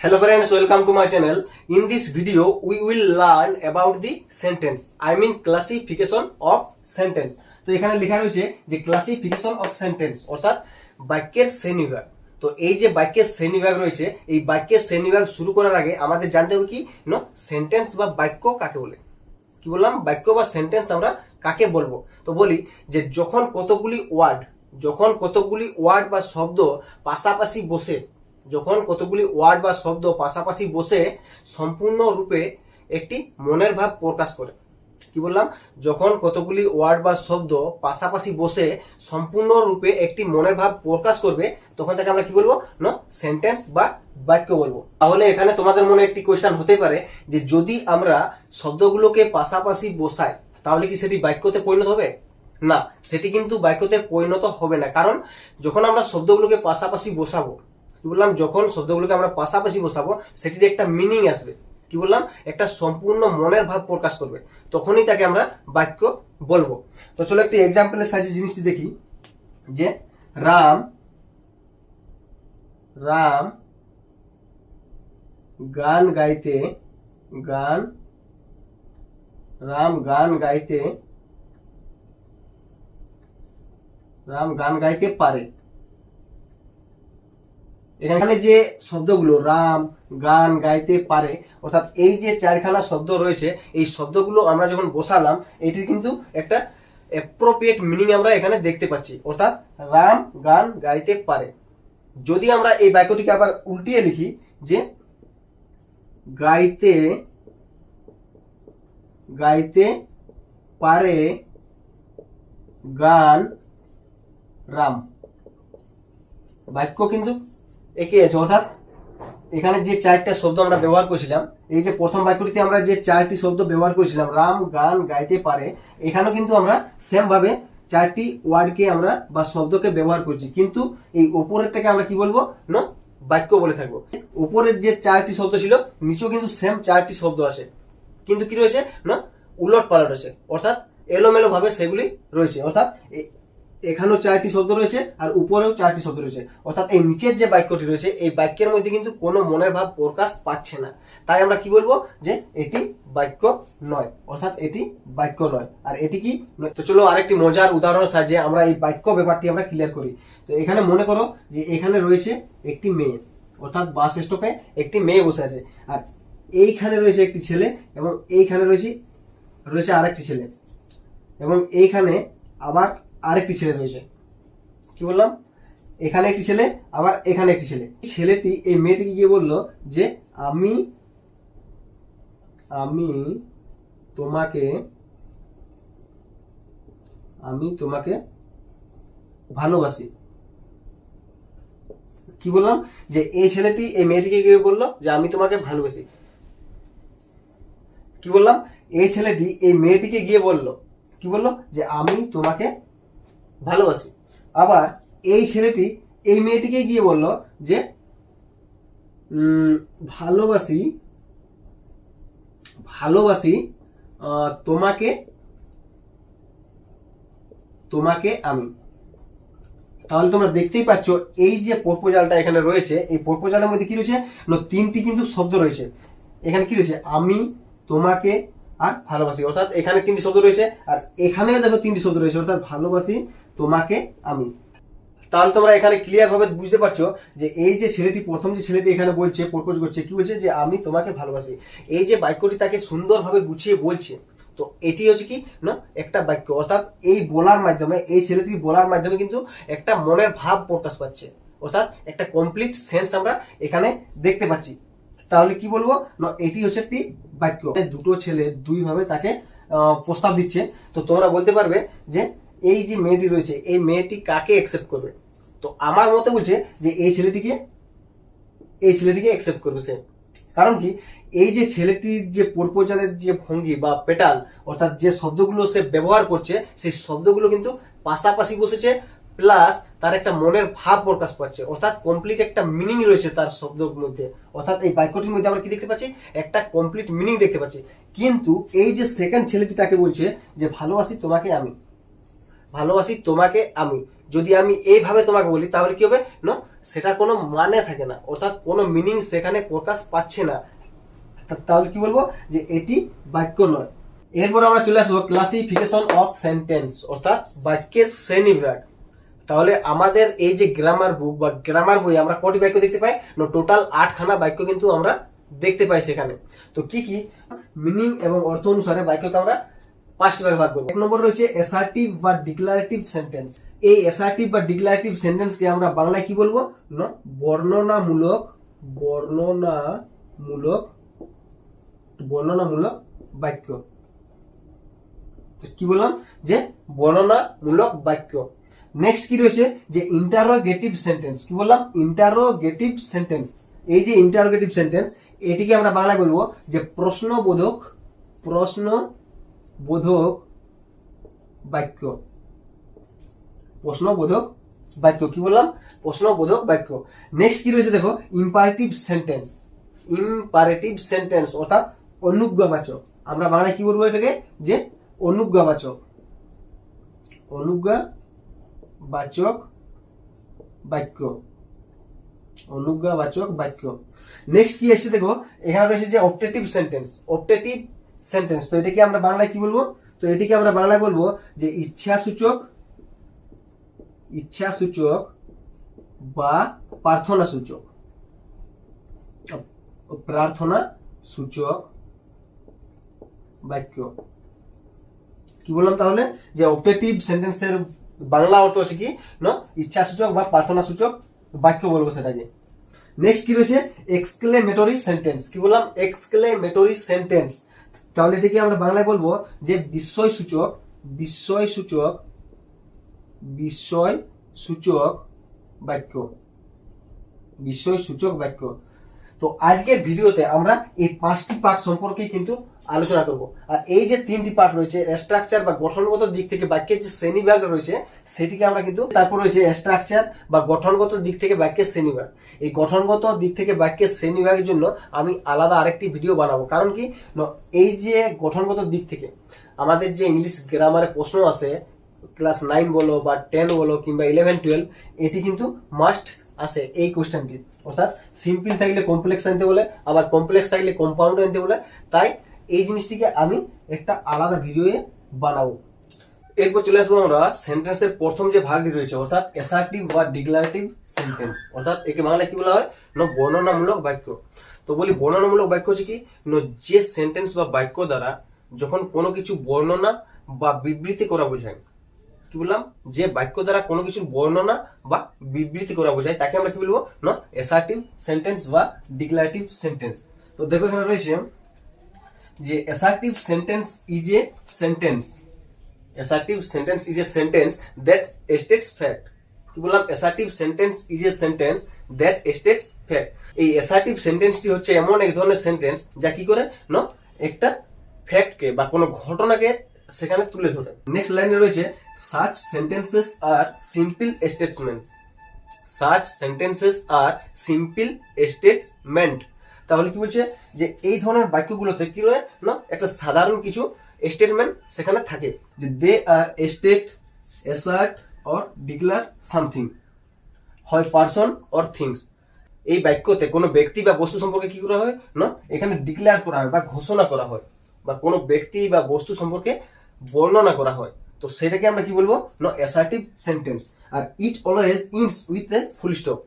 Hello friends, welcome to my channel. In this video, we will learn about the sentence. I mean classification of sentence. তো এখানে লেখা রয়েছে যে classification of sentence অর্থাৎ বাক্যের শ্রেণীবিভাগ। তো এই যে বাক্যের শ্রেণীবিভাগ রয়েছে এই বাক্যের শ্রেণীবিভাগ শুরু করার আগে আমাদের জানতে হবে কি সেন্টেন্স বা বাক্য কাকে বলে। কি বললাম? বাক্য বা সেন্টেন্স আমরা কাকে বলবো। তো বলি যে যখন কতগুলি ওয়ার্ড বা শব্দ পাশাপাশি বসে সম্পূর্ণরূপে একটি মনের ভাব প্রকাশ করে। কি বললাম? যখন কতগুলি ওয়ার্ড বা শব্দ পাশাপাশি বসে সম্পূর্ণরূপে একটি মনের ভাব প্রকাশ করবে তখন তাকে আমরা কি বলবো? সেন্টেন্স বা বাক্য বলবো। তাহলে এখানে তোমাদের মনে একটি কোয়েশ্চেন হতে পারে যে যদি আমরা শব্দগুলোকে পাশাপাশি বসাই তাহলে কি সেটি বাক্যতে পরিণত হবে? না, সেটি কিন্তু বাক্যতে পরিণত হবে না। কারণ যখন আমরা শব্দগুলোকে পাশাপাশি বসাবো, কি বললাম, যখন শব্দগুলোকে আমরা পাশাপাশি বসাবো সেটির একটা মিনিং আসবে। কি বললাম? একটা সম্পূর্ণ মনের ভাব প্রকাশ করবে, তখনই তাকে আমরা বাক্য বলবো। তো চলো একটি এক্সাম্পলের সাহায্যে জিনিসটি দেখি যে রাম গান গাইতে পারে। এখানে যে শব্দগুলো রাম গান গাইতে পারে অর্থাৎ এই যে চারখানা শব্দ রয়েছে এই শব্দগুলো আমরা যখন বসালাম এটির কিন্তু একটা অ্যাপ্রোপ্রিয়েট মিনিং আমরা এখানে দেখতে পাচ্ছি, অর্থাৎ রাম গান গাইতে পারে। যদি আমরা এই বাক্যটিকে আবার উল্টিয়ে লিখি যে গাইতে পারে গান রাম, বাক্য কিন্তু একই আছে। অর্থাৎ এখানে যে চারটা শব্দ আমরা ব্যবহার করেছিলাম, এই যে প্রথম বাক্যটিতে আমরা যে চারটি শব্দ ব্যবহার করেছিলাম রাম গান গাইতে পারে, এখানেও কিন্তু আমরা সেম ভাবে চারটি ওয়ার্ডকে আমরা বা শব্দকে ব্যবহার করছি, কিন্তু এই ওপরেরটাকে আমরা কি বলবো? বাক্য বলে থাকবো। উপরের যে চারটি শব্দ ছিল নিচেও কিন্তু সেম চারটি শব্দ আছে, কিন্তু কি রয়েছে? উলট পালট আছে, অর্থাৎ এলোমেলো ভাবে সেগুলি রয়েছে। অর্থাৎ এখানেও চারটি শব্দ রয়েছে আর উপরেও চারটি শব্দ রয়েছে, অর্থাৎ এই নিচের যে বাক্যটি রয়েছে এই বাক্যের মধ্যে কিন্তু কোনো মনের ভাব প্রকাশ পাচ্ছে না। তাই আমরা কি বলবো? যে এটি বাক্য নয়, অর্থাৎ এটি বাক্য নয়। আর এটি কি? তো চলো আরেকটি মজার উদাহরণের সাহায্যে আমরা এই বাক্য ব্যাপারটি আমরা ক্লিয়ার করি। তো এখানে মনে করো যে এখানে রয়েছে একটি মেয়ে, অর্থাৎ বাস স্টপে একটি মেয়ে বসে আছে, আর এইখানে রয়েছে একটি ছেলে এবং এইখানে রয়েছে আরেকটি ছেলে, এবং এইখানে আবার আরেকটি ছেলে রয়েছে। কি বললাম? এখানে একটি ছেলে আবার এখানে একটি ছেলে। ছেলেটি এই মেয়েটিকে গিয়ে বললো যে আমি তোমাকে ভালোবাসি। কি বললাম? যে এই ছেলেটি এই মেয়েটিকে গিয়ে বললো যে আমি তোমাকে ভালোবাসি। কি বললাম? এই ছেলেটি এই মেয়েটিকে গিয়ে বললো, কি বললো? যে আমি তোমাকে ভালোবাসি। আবার এই ছেলেটি এই মেয়েটিকে গিয়ে বলল যে ভালোবাসি তোমাকে আমি। তাহলে তোমরা দেখতেই পাচ্ছ এই যে প্রপোজালটা এখানে রয়েছে এই প্রপোজালের মধ্যে কি রয়েছে? তিনটি কিন্তু শব্দ রয়েছে। এখানে কি রয়েছে? আমি তোমাকে আর ভালোবাসি, অর্থাৎ এখানে তিনটি শব্দ রয়েছে আর এখানেও দেখো তিনটি শব্দ রয়েছে, অর্থাৎ ভালোবাসি তোমাকে আমি। তাহলে তোমরা এখানে ক্লিয়ার ভাবে বুঝতে পারছো যে এই যে ছেলেটি প্রথম যে ছেলেটি এখানে বলছে, প্রপোজ করছে, কি বলছে? যে আমি তোমাকে ভালোবাসি। এই যে বাক্যটি তাকে সুন্দরভাবে গুছিয়ে বলছে, তো এটি হচ্ছে কি একটা বাক্য, অর্থাৎ এই বলার মাধ্যমে এই ছেলেটি বলার মাধ্যমে কিন্তু একটা মনের ভাব প্রকাশ পাচ্ছে, অর্থাৎ একটা কমপ্লিট সেন্স আমরা এখানে দেখতে পাচ্ছি। তাহলে কি বলবো? এটি হচ্ছে একটি বাক্য। দুটো ছেলে দুই ভাবে তাকে প্রস্তাব দিচ্ছে। তো তোমরা বলতে পারবে যে এই যে মেয়েটি রয়েছে এই মেয়েটি কাকে অ্যাকসেপ্ট করবে? তো আমার মতে বলছে যে এই ছেলেটিকে অ্যাকসেপ্ট করবে সে। কারণ কি? এই যে ছেলেটির যে প্রপোজালের যে ভঙ্গি বা প্যাটার্ন, অর্থাৎ যে শব্দগুলো সে ব্যবহার করছে সেই শব্দগুলো কিন্তু পাশাপাশি বসেছে, প্লাস তার একটা মনের ভাব প্রকাশ পাচ্ছে, অর্থাৎ কমপ্লিট একটা মিনিং রয়েছে তার শব্দের মধ্যে। অর্থাৎ এই বাক্যটির মধ্যে আমরা কি দেখতে পাচ্ছি? একটা কমপ্লিট মিনিং দেখতে পাচ্ছি। কিন্তু এই যে সেকেন্ড ছেলেটি তাকে বলছে যে ভালোবাসি তোমাকে আমি, যদি আমি এইভাবে তোমাকে বলি তাহলে কি হবে? সেটার কোনো মানে থাকে না, অর্থাৎ কোনো মিনিং সেখানে প্রকাশ পাচ্ছে না, তাহলে কি বলবো যে এটি বাক্য নয়। এরপর আমরা চলে আসবো ক্লাসিফিকেশন অফ সেন্টেন্স, অর্থাৎ বাক্যের শ্রেণীবিভাগ। তাহলে আমাদের এই যে গ্রামার বুক বা গ্রামার বই আমরা কটি বাক্য দেখতে পাই না, টোটাল 8খানা বাক্য কিন্তু আমরা দেখতে পাই সেখানে। তো কি কি মিনিং এবং অর্থ অনুসারে বাক্যকে আমরা 5টি ভাগে ভাগ করবো। 1 নম্বর রয়েছে অ্যাসার্টিভ বা ডিক্লারেটিভ সেন্টেন্স। এই অ্যাসার্টিভ বা ডিক্লারেটিভ সেন্টেন্সকে আমরা বাংলায় কি বলবো না, বর্ণনামূলক বাক্য। কি বললাম যে বর্ণনামূলক বাক্য। নেক্সট কি রয়েছে যে ইন্টারোগেটিভ সেন্টেন্স। কি বললাম, ইন্টারোগেটিভ সেন্টেন্স। এই যে ইন্টারোগেটিভ সেন্টেন্স, এটিকে আমরা বাংলায় বলবো যে প্রশ্নবোধক বাক্য। কি বললাম, প্রশ্নবোধক বাক্য। নেক্সট কি রয়েছে দেখো, ইম্পারেটিভ সেন্টেন্স অর্থাৎ অনুজ্ঞাবাচক। আমরা বাংলায় কি বলবো এটাকে যে অনুজ্ঞাবাচক বাক্য। নেক্সট কি এসেছে দেখো, এখানে রয়েছে যে অপটেটিভ সেন্টেন্স। তো এটাকে আমরা বাংলায় কি বলবো, তো এটিকে আমরা বাংলায় বলবো যে ইচ্ছাসূচক বা প্রার্থনাসূচক বাক্য। কি বললাম তাহলে যে অপটেটিভ সেন্টেন্সের বাংলা অর্থ হচ্ছে কি না, ইচ্ছাসূচক বা প্রার্থনাসূচক বাক্য বলবো সেটাকে। নেক্সট কি রয়েছে এক্সক্লেমেটরি সেন্টেন্স। কি বললাম, এক্সক্লেমেটরি সেন্টেন্স। তাহলে এটাকে আমরা বাংলায় বলবো যে বিস্ময়সূচক বাক্য। তো আজকের ভিডিওতে আমরা এই 5টি পার্ট সম্পর্কে কিন্তু আলোচনা করব। আর এই যে 3টি পার্ট রয়েছে, স্ট্রাকচার বা গঠনগত দিক থেকে বাক্যের যে শ্রেণীবিভাগ রয়েছে সেটিকে আমরা কিন্তু, তারপর রয়েছে স্ট্রাকচার বা গঠনগত দিক থেকে বাক্যের শ্রেণীবিভাগ। এই গঠনগত দিক থেকে বাক্যের শ্রেণীবিভাগের জন্য আমি আলাদা আরেকটি ভিডিও বানাবো। কারণ কি, এই যে গঠনগত দিক থেকে আমাদের যে ইংলিশ গ্রামারে প্রশ্ন আসে, ক্লাস 9 বলো বা 10 বলো কিংবা 11, 12, এটি কিন্তু মাস্ট আসে এই কোশ্চেনটি। অর্থাৎ সিম্পল থাকলে কমপ্লেক্স আনতে বলে, আবার কমপ্লেক্স থাকলে কম্পাউন্ড আনতে বলে। তাই এই জিনিসটিকে আমি একটা আলাদা ভিডিওয়ে বানাবো। এরপর চলে আসবো আমরা সেন্টেন্সের প্রথম যে ভাগটি রয়েছে, অর্থাৎ অ্যাসার্টিভ বা ডিক্লারেটিভ সেন্টেন্স, অর্থাৎ একে বাংলায় কি বলা হয় না, বর্ণনামূলক বাক্য। তো বলি বর্ণনামূলক বাক্য হচ্ছে কি না, যে সেন্টেন্স বা বাক্য দ্বারা যখন কোনো কিছু বর্ণনা বা বিবৃতি করা বোঝায়। কি বললাম, যে বাক্য দ্বারা কোনো কিছু বর্ণনা বা বিবৃতি করা বোঝায় তাকে আমরা কি বলবো না, অ্যাসার্টিভ সেন্টেন্স বা ডিক্লারেটিভ সেন্টেন্স। তো দেখো এখানে রয়েছে যে assertive sentence is a sentence that states fact. কি বললাম, assertive sentence is a sentence that states fact. এই অ্যাসার্টিভ সেন্টেন্সটি হচ্ছে এমন এক ধরনের সেন্টেন্স যা কি করে না, একটা ফ্যাক্টকে বা কোনো ঘটনাকে সেখানে তুলে ধরে। নেক্সট লাইনে রয়েছে such sentences are simple statement। তাহলে কি বলছে যে এই ধরনের বাক্যগুলোতে কি রয়ে না, একটা সাধারণ কিছু স্টেটমেন্ট সেখানে থাকে, যে they are state, assert or declare something, হয় পারসন অর থিংস। এই বাক্যতে কোনো ব্যক্তি বা বস্তু সম্পর্কে কি করা হয় না, এখানে ডিক্লেয়ার করা হয় বা ঘোষণা করা হয়, বা কোনো ব্যক্তি বা বস্তু সম্পর্কে বর্ণনা করা হয়। তো সেটাকে আমরা কি বলবো না, অ্যাসার্টিভ সেন্টেন্স। আর it always ends with a full stop.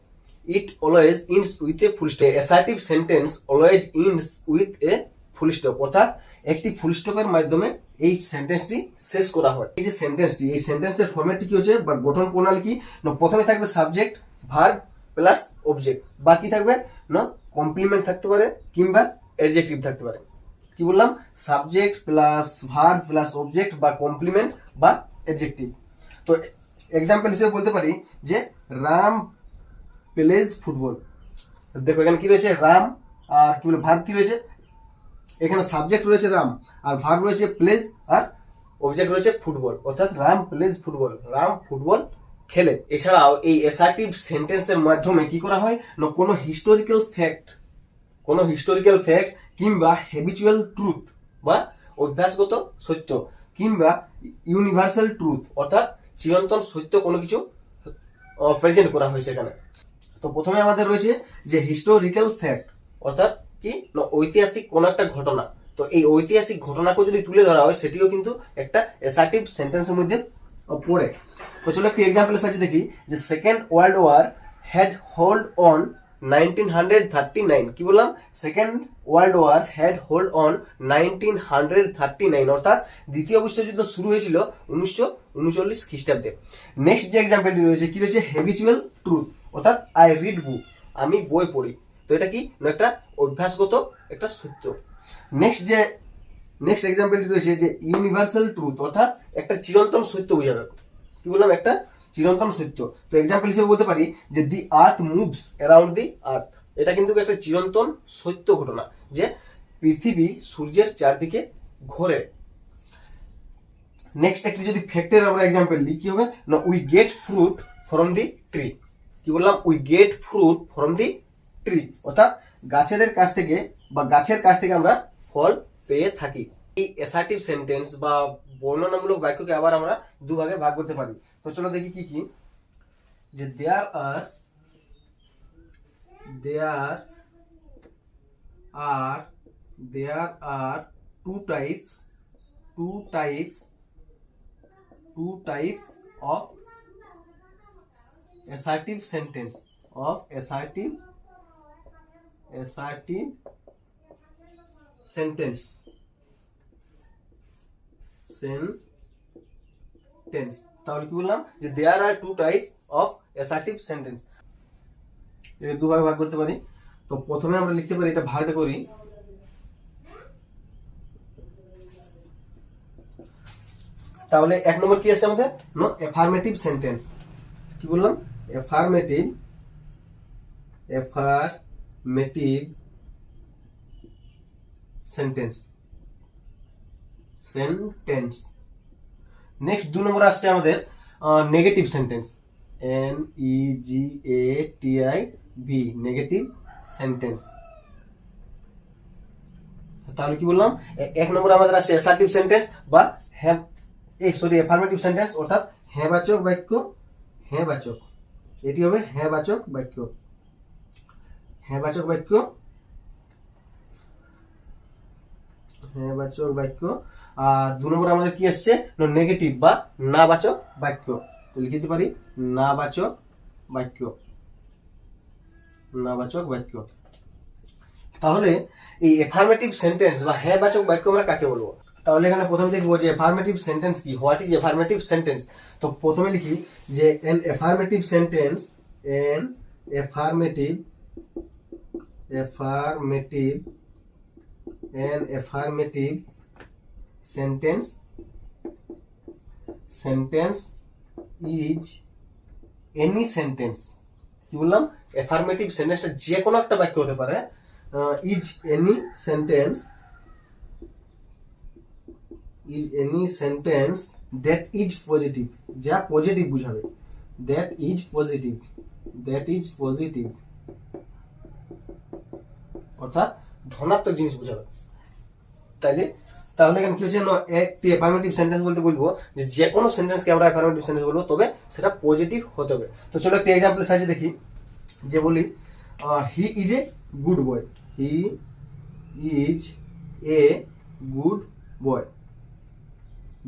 Assertive sentence always ends with a full stop, অর্থাৎ একটি ফুল স্টপের মাধ্যমে এই সেন্টেন্সটি শেষ করা হয়। এই যে সেন্টেন্সটি, এই সেন্টেন্সের ফরম্যাটটি কি হচ্ছে বা গঠন প্রণালী কি না, প্রথমে থাকবে সাবজেক্ট, ভার্ব প্লাস অবজেক্ট, বাকি থাকবে না কমপ্লিমেন্ট থাকতে পারে কিংবা অ্যাডজেক্টিভ থাকতে পারে। কি বললাম, subject plus verb plus object বা কমপ্লিমেন্ট বা অ্যাডজেক্টিভ। তো এক্সাম্পল হিসেবে বলতে পারি যে রাম প্লেজ ফুটবল। দেখো এখানে কি রয়েছে, রাম, আর কি বলে ভার্ব কি রয়েছে, এখানে সাবজেক্ট রয়েছে রাম, আর ভার্ব রয়েছে প্লেজ, আর অবজেক্ট রয়েছে ফুটবল। অর্থাৎ Ram plays football, Ram football খেলে। এছাড়াও এই অ্যাসার্টিভ সেন্টেন্সের মাধ্যমে কি করা হয় না, কোনো হিস্টোরিক্যাল ফ্যাক্ট কিংবা হ্যাবিচুয়াল ট্রুথ বা অভ্যাসগত সত্য কিংবা ইউনিভার্সাল ট্রুথ, অর্থাৎ চিরন্তন সত্য কোনো কিছু প্রেজেন্ট করা হয় সেখানে। তো প্রথমে আমাদের রয়েছে যে হিস্টোরিক্যাল ফ্যাক্ট, অর্থাৎ কি না ঐতিহাসিক কোন একটা ঘটনা। তো এই ঐতিহাসিক ঘটনাকে যদি তুলে ধরা হয় সেটিও কিন্তু একটা অ্যাসার্টিভ সেন্টেন্সের মধ্যে পড়ে। তো চলো একটি এক্সাম্পলের সাথে দেখি যে second world war had hold on 1939। কি বললাম? Second world war had hold on 1939, অর্থাৎ দ্বিতীয় বিশ্বযুদ্ধ শুরু হয়েছিল 1939 খ্রিস্টাব্দে। নেক্সট যে এক্সাম্পলটি রয়েছে কি রয়েছে? হ্যাবিচুয়াল ট্রুথ, অর্থাৎ আই রিড বুক, আমি বই পড়ি। তো এটা কি না একটা অভ্যাসগত একটা সত্য। নেক্সট এক্সাম্পলটি রয়েছে যে ইউনিভার্সাল ট্রুথ, অর্থাৎ একটা চিরন্তন সত্য বোঝাবে। কি বললাম? একটা চিরন্তন সত্য। তো এক্সাম্পল হিসেবে বলতে পারি যে দি আর্থ মুভস অ্যারাউন্ড দি আর্থ, এটা কিন্তু একটা চিরন্তন সত্য ঘটনা যে পৃথিবী সূর্যের চারদিকে ঘোরে। নেক্সট একটি যদি ফ্যাক্টের আমরা এক্সাম্পল দিই কি হবে না we get fruit from the tree. কি বললাম? We get fruit from the tree, অর্থাৎ গাছেদের কাছ থেকে বা গাছের কাছ থেকে আমরা ফল পেয়ে থাকি। এই অ্যাসার্টিভ সেন্টেন্স বা বর্ণনামূলক বাক্যকে আবার আমরা দুভাগে ভাগ করতে পারি। তো চলো দেখি কি কি। যে there are two types of assertive sentence তাহলে কি বললাম যে there are two type of assertive sentence, এটা দুভাগে ভাগ করতে পারি। তো প্রথমে আমরা লিখতে পারি, এটা ভাগটা করি। তাহলে এক নম্বর কি আছে আমাদের? No affirmative sentence. কি বললাম? Affirmative sentence. নেক্সট 2 নম্বর আসছে আমাদের negative sentence, NEGATIV, negative sentence. তাহলে কি বললাম? এক নম্বর আমাদের আসছে অ্যাসার্টিভ সেন্টেন্স বা অ্যাফার্মেটিভ সেন্টেন্স, অর্থাৎ হ্যাঁবাচক বাক্য। এটি হবে হ্যাঁবাচক বাক্য। 2 নম্বর আমাদের কি আসছে? নেগেটিভ বা নাবাচক বাক্য। তো লিখে দিতে পারি নাবাচক বাক্য। তাহলে এই অ্যাফার্মেটিভ সেন্টেন্স বা হ্যাঁবাচক বাক্য আমরা কাকে বলবো? তাহলে এখানে প্রথমে দেখবো যে অ্যাফার্মেটিভ সেন্টেন্স কি, হোয়াট ইজ অ্যাফার্মেটিভ সেন্টেন্স। তো প্রথমে লিখি যে an affirmative sentence is any sentence। কি বললাম? অ্যাফার্মেটিভ সেন্টেন্সটা যে কোনো একটা বাক্য হতে পারে। is any sentence that is positive, যা পজিটিভ বুঝাবে। that is positive, অর্থাৎ ধনাত্মক জিনিস বুঝাবে। তাহলে এখানে কি হচ্ছে? একটি অ্যাফার্মেটিভ সেন্টেন্স বলতে বলবো যে কোনো সেন্টেন্সকে আমরা অ্যাফার্মেটিভ সেন্টেন্স বলবো, তবে সেটা পজিটিভ হতে হবে। তো চলো একটি এক্সাম্পলের সাহায্যে দেখি। যে বলি he is a good boy. He is a good boy,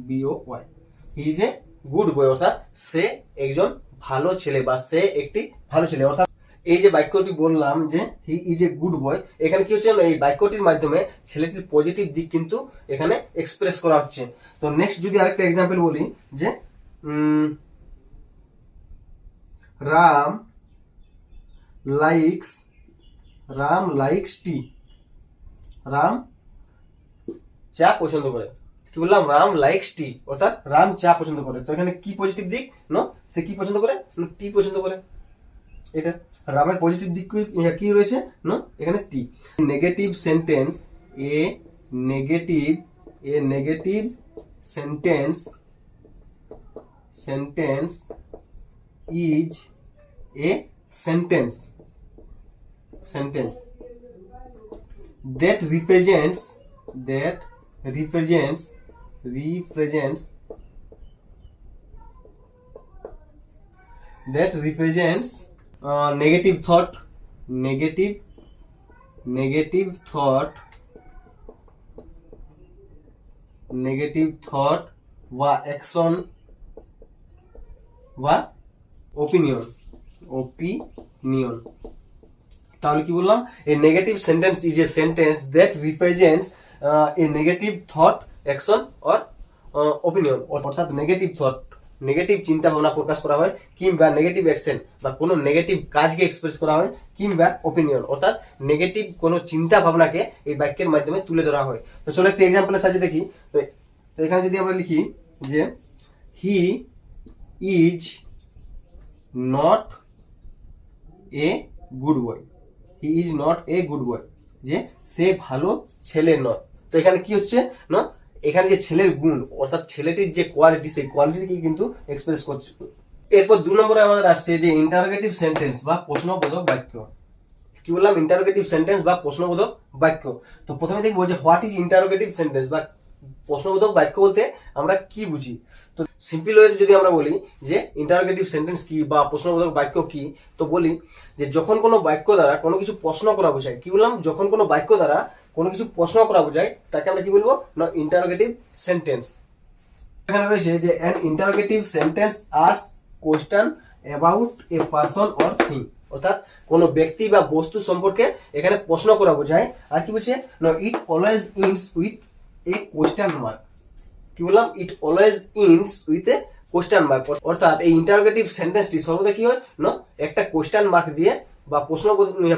BOY। He is a good boy, অর্থাৎ সে একজন ভালো ছেলে বা সে একটি ভালো ছেলে। অর্থাৎ এই যে বাক্যটি বললাম যে he is a good boy, এখানে কি হচ্ছে? এই বাক্যটির মাধ্যমে ছেলেটির পজিটিভ দিক কিন্তু এখানে এক্সপ্রেস করা হচ্ছে। তো নেক্সট যদি আরেকটা এক্সাম্পল বলি যে রাম লাইকস টি। রাম চা পছন্দ করে। কি বললাম? রাম লাইকস টি, অর্থাৎ রাম চা পছন্দ করে। তো এখানে কি পজিটিভ দিক? সে কি পছন্দ করে? টি পছন্দ করে। এটা রামের পজিটিভ দিক কি রয়েছে? এখানে টি। Negative sentence, a negative sentence is a sentence that represents negative thought, negative negative thought, negative thought বা অ্যাকশন বা ওপিনিয়ন, ওপিনিয়ন। তাহলে কি বললাম, a negative sentence is a sentence that represents a negative thought, action or opinion. অর্থাৎ negative thought, negative চিন্তা ভাবনা প্রকাশ করা হয়, কিংবা নেগেটিভ অ্যাকশন বা কোনো নেগেটিভ কাজকে এক্সপ্রেস করা হয়, কিংবা ওপিনিয়ন অর্থাৎ নেগেটিভ কোনো চিন্তা ভাবনাকে এই বাক্যের মাধ্যমে তুলে ধরা হয়। তো চলো একটা এক্সাম্পলের সাহায্যে দেখি। তো এখানে যদি আমরা লিখি যে he is not a good boy, he is not a good boy, যে সে ভালো ছেলে নয়। তো এখানে কি হচ্ছে না, এখানে যে ছেলের গুণ অর্থাৎ ছেলেটির যে কোয়ালিটি, সেই কোয়ালিটিকে কিন্তু এক্সপ্রেস করছে। এরপর 2 নম্বরে আমাদের আসছে যে ইন্টারোগেটিভ সেন্টেন্স বা প্রশ্নবোধক বাক্য। কি বললাম, ইন্টারোগেটিভ সেন্টেন্স বা প্রশ্নবোধক বাক্য। তো প্রথমে দেখবো যে হোয়াট ইজ ইন্টারোগেটিভ সেন্টেন্স বা প্রশ্নবোধক বাক্য বলতে আমরা কি বুঝি। তো সিম্পল ওয়েতে যদি আমরা বলি যে ইন্টারোগেটিভ সেন্টেন্স কি বা প্রশ্নবোধক বাক্য কি, তো বলি যে যখন কোনো বাক্য দ্বারা কোনো কিছু প্রশ্ন করা বোঝায়, কি বললাম, যখন কোনো বাক্য দ্বারা কোনো কিছু প্রশ্ন করা বোঝায় তাকে আমরা কি বলবো না, ইন্টারোগেটিভ সেন্টেন্স। এখানে রয়েছে যে an interrogative sentence ask question about a person or thing, অর্থাৎ কোনো ব্যক্তি বা বস্তু সম্পর্কে এখানে প্রশ্ন করা বোঝায়। আর কি বলছে না, ইট always ends with A question mark. কি বললাম, ইট always ends with A question mark, অর্থাৎ এই ইন্টারোগেটিভ সেন্টেন্সটি সর্বদা কি হয় না, একটা কোশ্চেন মার্ক দিয়ে বা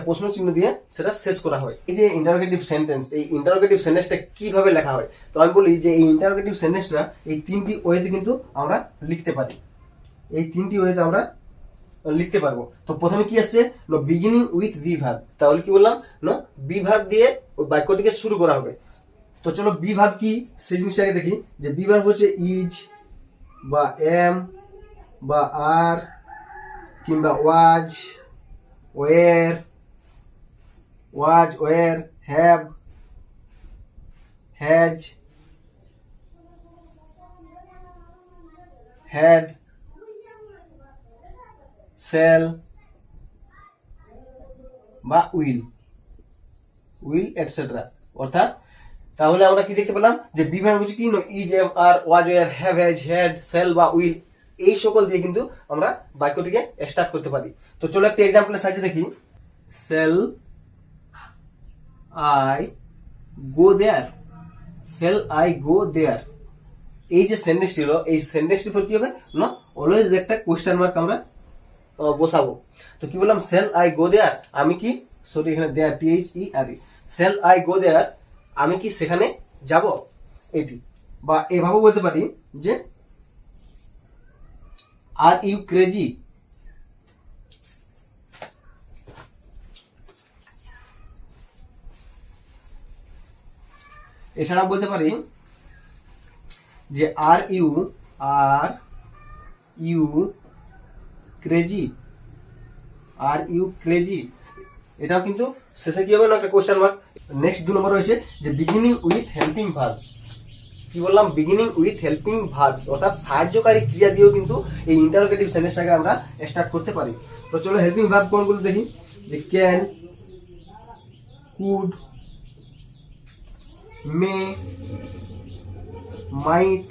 প্রশ্ন চিহ্ন দিয়ে সেটা শেষ করা হয়। এই যে ইন্টারোগেটিভ সেন্টেন্স, এই ইন্টারোগেটিভ সেন্টেন্সটা কিভাবে লেখা হয়, তো আমি বলি যে এই ইন্টারোগেটিভ সেন্টেন্সটা এই 3টি ওয়েতে কিন্তু আমরা লিখতে পারি, এই 3টি ওয়েতে আমরা লিখতে পারবো। তো প্রথমে কি আসছে না, বিগিনিং উইথ বি ভার্ব। তাহলে কি বললাম না, বি ভার্ব দিয়ে ওই বাক্যটিকে শুরু করা হবে। তো চলো বি ভার্ব কি সেই জিনিসটাকে দেখি। যে বি ভার্ব হচ্ছে ইজ বা এম বা আর কিংবা ওয়াজ, ওয়ের, হ্যাভ, হ্যাজ, হ্যাড, সেল বা উইল, এটসেট্রা। অর্থাৎ তাহলে আমরা কি দেখতে পেলাম যে বি ভার্ব হচ্ছে কি না, is, am, are, was, were, have, has, had, shall বা উইল, এই সকল দিয়ে কিন্তু আমরা বাক্যটিকে স্টার্ট করতে পারি। তো চলো একটা এক্সাম্পলের সাহায্যে দেখি। Shall I go there, shall I go there, এই যে সেন্টেন্সটি হলো, এই সেন্টেন্সটির পর কি হবে না, অলওয়েজ একটা কোশ্চেন মার্ক আমরা বসাবো। তো কি বললাম, সেল আই গো দেয়ার, আমি কি, সরি এখানে দেয়ার THERE, সেল আই গো দেয়ার, আমি কি সেখানে যাব, এটি। বা এভাবে বলতে পারি যে আর ইউ ক্রেজি, এছাড়া বলতে পারি যে আর ইউ ক্রেজি, এটাও কিন্তু শেষে কি হবে না, একটা কোশ্চেন মার্ক। নেক্সট 2 নম্বর রয়েছে যে বিগিনিং উইথ হেল্পিং ভার্ব। কি বললাম, বিগিনিং উইথ হেল্পিং ভার্ব, অর্থাৎ সাহায্যকারী ক্রিয়া দিয়েও কিন্তু এই ইন্টারোগেটিভ সেন্টেন্সটাকে আমরা স্টার্ট করতে পারি। তো চলো হেল্পিং ভার্ব কোনগুলো দেখি। যে can, could, may, might,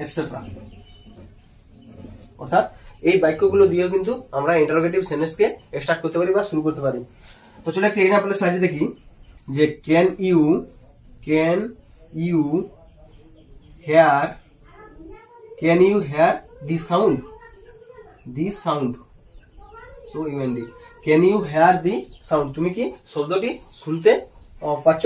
etcetera. অর্থাৎ এই বাক্যগুলো দিয়েও কিন্তু আমরা ইন্টারোগেটিভ সেন্টেন্সকে স্টার্ট করতে পারি বা শুরু করতে পারি। তো চলো একটা এক্সাম্পলের সাহায্যে দেখি। যে can you hear, the sound, so UND, can you hear the sound, তুমি কি শব্দটি শুনতে পাচ্ছ।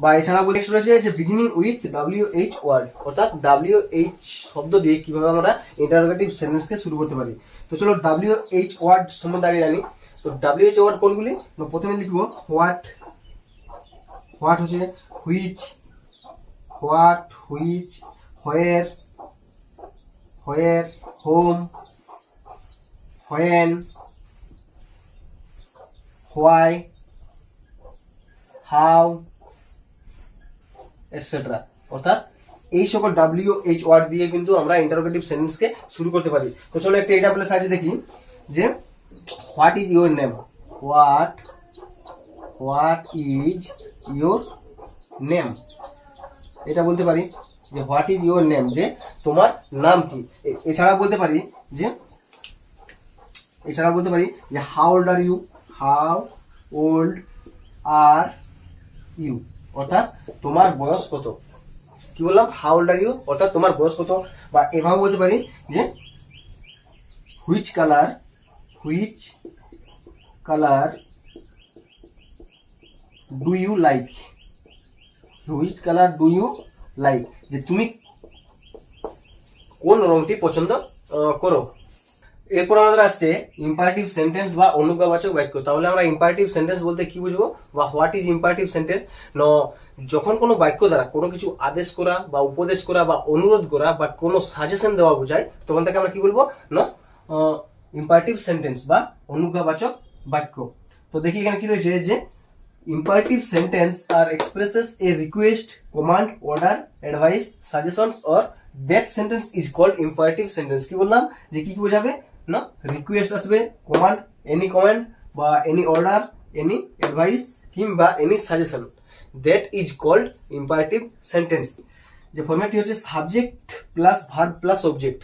বা এছাড়া নেক্সট রয়েছে যে বিগিনিং উইথ WH ওয়ার্ড, অর্থাৎ WH শব্দ দিয়ে কিভাবে আমরা ইন্টারোগেটিভ সেন্টেন্সকে শুরু করতে পারি। তো চলো WH ওয়ার্ড সম্বন্ধে আগে জানি। তো WH ওয়ার্ড কোনগুলি, প্রথমে লিখবো হোয়াট হচ্ছে which, where, home, when, why, how, etcetera. অর্থাৎ এই সকল WH ওয়ার্ড দিয়ে কিন্তু আমরা ইন্টারোগেটিভ সেন্টেন্সকে শুরু করতে পারি। তো চলো একটা এক্সাম্পলের সাহায্যে দেখি যে what is your name, what is your name, এটা বলতে পারি যে হোয়াট ইজ ইউর নেম, যে তোমার নাম কি। এছাড়া বলতে পারি যে হাউ ওল্ড আর ইউ, অর্থাৎ তোমার বয়স কত। কি বললাম? হাউ ওল্ড আর ইউ, অর্থাৎ তোমার বয়স কত। বা এভাবে বলতে পারি যে which colour do you like, যে তুমি কোন রংটি পছন্দ করো। এরপর আমাদের আসছে ইম্পারেটিভ সেন্টেন্স বা অনুজ্ঞাবাচক বাক্য। তাহলে আমরা ইম্পারেটিভ সেন্টেন্স বলতে কি বুঝবো, বা হোয়াট ইজ ইম্পারেটিভ সেন্টেন্স? যখন কোনো বাক্য দ্বারা কোনো কিছু আদেশ করা বা উপদেশ করা বা অনুরোধ করা বা কোনো সাজেশন দেওয়া বোঝায়, তখন তাকে আমরা কি বলবো না ইম্পারেটিভ সেন্টেন্স বা অনুজ্ঞাবাচক বাক্য। তো দেখি এখানে কি রয়েছে যে imperative sentence are expresses a request, command, order, advice, suggestions or that sentence is called imperative sentence। কি বললাম যে কি বোঝাবে না রিকোয়েস্ট আসবে, এনি কমান্ড বা এনি অর্ডার, এনি অ্যাডভাইস কিংবা any suggestion, that is called imperative sentence. যে ফরম্যাটটি হচ্ছে subject plus verb plus object.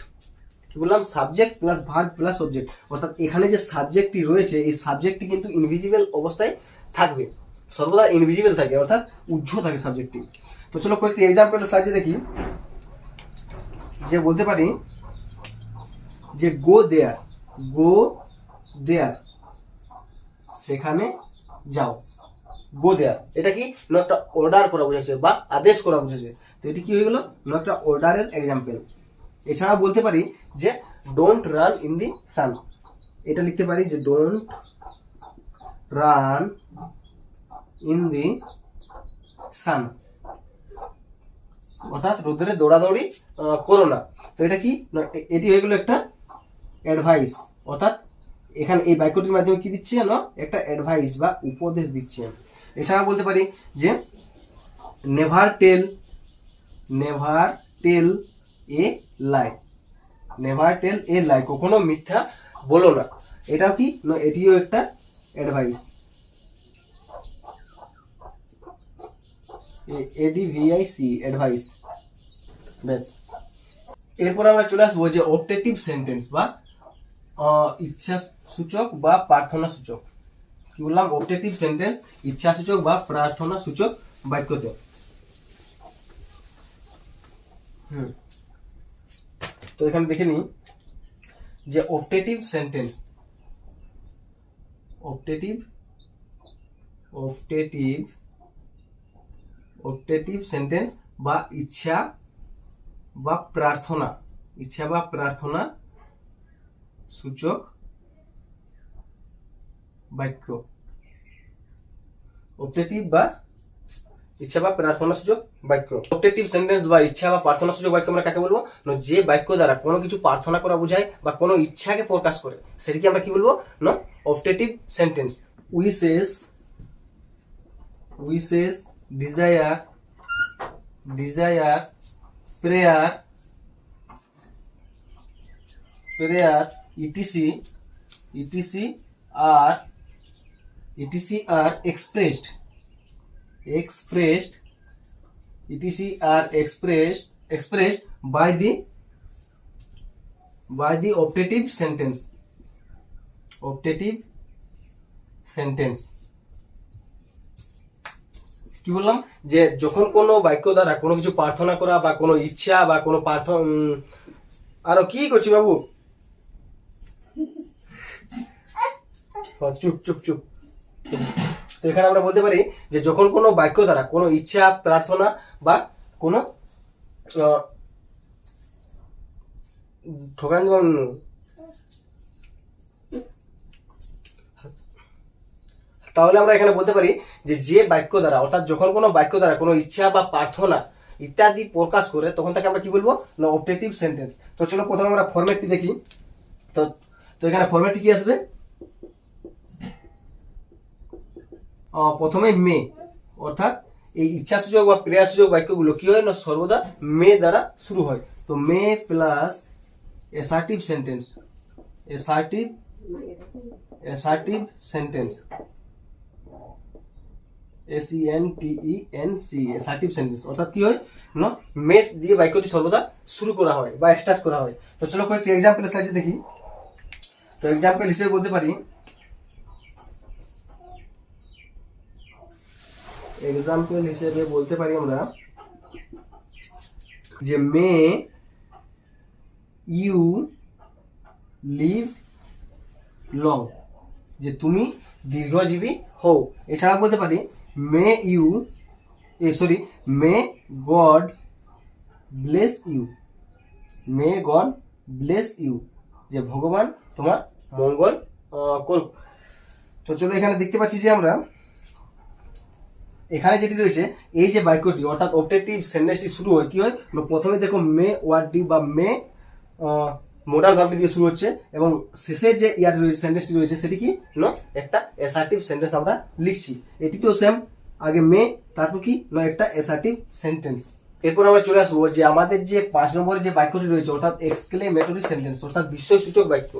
কি বললাম? Subject plus verb plus object, অর্থাৎ এখানে যে সাবজেক্টটি রয়েছে এই সাবজেক্টটি কিন্তু ইনভিজিবল অবস্থায় থাকবে, সর্বদা ইনভিজিবল থাকে, অর্থাৎ উজ্জ্বল থাকে সাবজেক্টটি। তো চলো কয়েকটি এক্সাম্পলের সাহায্যে দেখি। যে বলতে পারি যে গো দেয়ার, সেখানে যাও। গো দেয়ার এটা কি না একটা অর্ডার করা বোঝাচ্ছে বা আদেশ করা বোঝাচ্ছে। তো এটি কি হয়ে গেল না একটা অর্ডারের এক্সাম্পল। এছাড়া বলতে পারি যে ডোন্ট রান ইন দি সান, এটা লিখতে পারি যে ডোন্ট রান ইন দি সান, অর্থাৎ রোদে দৌড়াদৌড়ি করো না। তো এটা কি এটি হয়ে গেল একটা অ্যাডভাইস, অর্থাৎ এখানে এই বাক্যটির মাধ্যমে কি দিচ্ছে না একটা অ্যাডভাইস বা উপদেশ দিচ্ছে। এছাড়া বলতে পারি যে নেভার টেল এ লাই, কখনো মিথ্যা বলো না, এটাও কি না এটিও একটা অ্যাডভাইস। ADVIC advice. বেশ, এরপর আমরা চলে আসবো যে অবজেক্টিভ সেন্টেন্স বা ইচ্ছা সূচক বা প্রার্থনা সূচক। কি বললাম? অবজেক্টিভ সেন্টেন্স ইচ্ছা সূচক বা প্রার্থনা সূচক বাক্যতে। তো এখানে দেখে নিই যে অবজেক্টিভ সেন্টেন্স বা ইচ্ছা বা প্রার্থনা সূচক বাক্য। অবজেক্টিভ বা ইচ্ছা বা প্রার্থনা সূচক বাক্য। অবজেক্টিভ সেন্টেন্স বা ইচ্ছা বা প্রার্থনা সূচক বাক্য আমরা কাকে বলবো না যে বাক্য দ্বারা কোনো কিছু প্রার্থনা করা বোঝায় বা কোনো ইচ্ছাকে প্রকাশ করে, সেটিকে আমরা কি বলবো না objective sentence. Wishes desire prayer are expressed by the optative sentence। কি বললাম যে যখন কোনো বাক্য দ্বারা কোনো কিছু প্রার্থনা করা বা কোনো ইচ্ছা বা কোনো আরো কি করছি বাবু, চুপ চুপ চুপ। তো এখানে আমরা বলতে পারি যে যখন কোনো বাক্য দ্বারা কোনো ইচ্ছা প্রার্থনা বা কোনো তাহলে আমরা এখানে বলতে পারি যে বাক্য দ্বারা, অর্থাৎ যখন কোনো বাক্য দ্বারা কোনো ইচ্ছা বা প্রার্থনা ইত্যাদি প্রকাশ করে তখন তাকে আমরা কি বলবো না অবজেক্টিভ সেন্টেন্স। তো চলো প্রথমে আমরা ফরম্যাটটি দেখি। তো এখানে ফরম্যাটটি কি আসবে? প্রথমে মে, অর্থাৎ এই ইচ্ছাসূচক বা প্রেয়াসূচক বাক্যগুলো কি হয় না সর্বদা মে দ্বারা শুরু হয়। তো may plus assertive sentence, assertive sentence, SENTENC, assertive sentence, অর্থাৎ কি হয় না মে দিয়ে বাক্যটি সর্বদা শুরু করা হয় বা স্টার্ট করা হয়। তো চলো কয়েকটি এক্সাম্পল সাহায্যে দেখি। তো এক্সাম্পল হিসেবে বলতে পারি, আমরা যে মে ইউ লিভ লং, যে তুমি দীর্ঘজীবী হও। এছাড়া বলতে পারি may God bless you, may God bless you, যে ভগবান তোমার মঙ্গল করুক। তো চলো এখানে দেখতে পাচ্ছি যে আমরা এখানে যেটি রয়েছে এই যে বাক্যটি অর্থাৎ অবজেক্টিভ সেন্টেন্সটি শুরু হয় কি হয়, প্রথমে দেখো মে ওয়ার্ডটি বা মে মোডাল ভার্বটি দিয়ে শুরু হচ্ছে এবং শেষে যে ইয়ার রয়েছে সেন্টেন্সটি রয়েছে সেটি কি না একটা অ্যাসার্টিভ সেন্টেন্স আমরা লিখছি। এটিতেও সেম, আগে মে তারপর কি না একটা অ্যাসার্টিভ সেন্টেন্স। এরপর আমরা চলে আসবো যে আমাদের যে 5 নম্বরের যে বাক্যটি রয়েছে অর্থাৎ এক্সক্লেমেটরি সেন্টেন্স অর্থাৎ বিস্ময়সূচক বাক্য।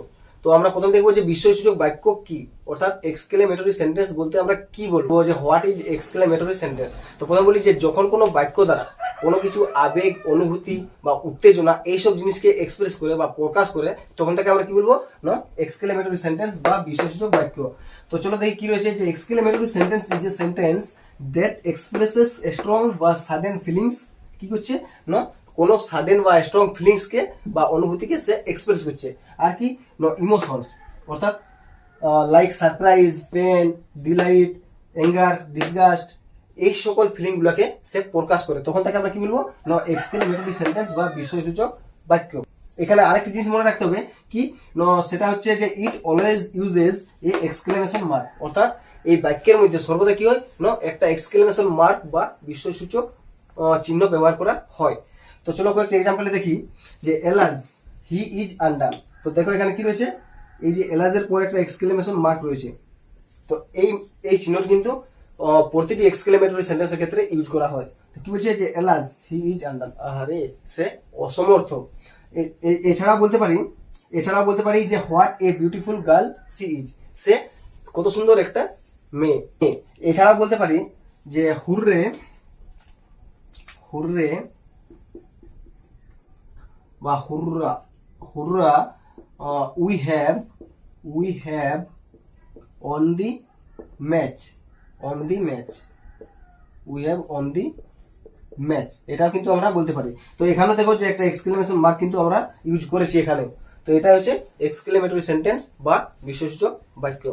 তো আমরা প্রথম দেখবো যে বিস্ময়সূচক বাক্য কি, অর্থাৎ এক্সক্লেমেটরি সেন্টেন্স বলতে আমরা কি বলবো, যে হোয়াট ইজ এক্সক্লেমেটরি সেন্টেন্স। তো প্রথম বলি যে যখন কোনো বাক্য দ্বারা কোনো কিছু আবেগ, অনুভূতি বা উত্তেজনা এইসব জিনিসকে এক্সপ্রেস করে বা প্রকাশ করে তখন তাকে আমরা কি বলবো না এক্সক্লেমেটরি সেন্টেন্স বা বিস্ময়সূচক বাক্য। তো চলো দেখি কি রয়েছে, যে exclamatory sentence is a sentence that expresses strong বা সাডেন ফিলিংস, কি করছে না কোনো সাডেন বা স্ট্রং ফিলিংসকে বা অনুভূতিকে সে এক্সপ্রেস করছে। আর কি নো ইমোশনস, অর্থাৎ like surprise, pain, delight, anger, disgust, এই সকল ফিলিংগুলোকে সে প্রকাশ করে তখন তাকে আমরা কি বলবো নো এক্সক্লেমেটরি সেন্টেন্স বা বিস্ময়সূচক বাক্য। এখানে আরেকটি জিনিস মনে রাখতে হবে কি নো, সেটা হচ্ছে যে ইট অলওয়েজ ইউজেস এ এক্সক্লেমেশন মার্ক, অর্থাৎ এই বাক্যের মধ্যে সর্বদা কি হয় নো একটা এক্সক্লেমেশন মার্ক বা বিস্ময়সূচক চিহ্ন ব্যবহার করা হয়। তো চলো কয়েকটি এক্সাম্পলে দেখি, যে এলাজ হি ইজ আন্ডার। তো দেখো এখানে কি রয়েছে, এই যে এলাজের পর একটা এক্সক্লেমেশন মার্ক রয়েছে। তো এই চিহ্নটি কিন্তু প্রতিটি এক্সক্লেমেটরি সেন্টেন্সের ক্ষেত্রে ইউজ করা হয়। কি বলছে, যে এলাজ হি ইজ আন্ডার, আহারে সে অসমর্থ। এছাড়া বলতে পারি যে what a beautiful girl she is, সে কত সুন্দর একটা মেয়ে। এছাড়া বলতে পারি যে হুররে বা হুররা we have on the match, এটাও কিন্তু আমরা বলতে পারি। তো এখানেও দেখো যে একটা এক্সক্লেমেশন মার্ক কিন্তু আমরা ইউজ করেছি এখানে। তো এটা হচ্ছে এক্সক্লেমেটরি সেন্টেন্স বা বিস্ময়সূচক বাক্য।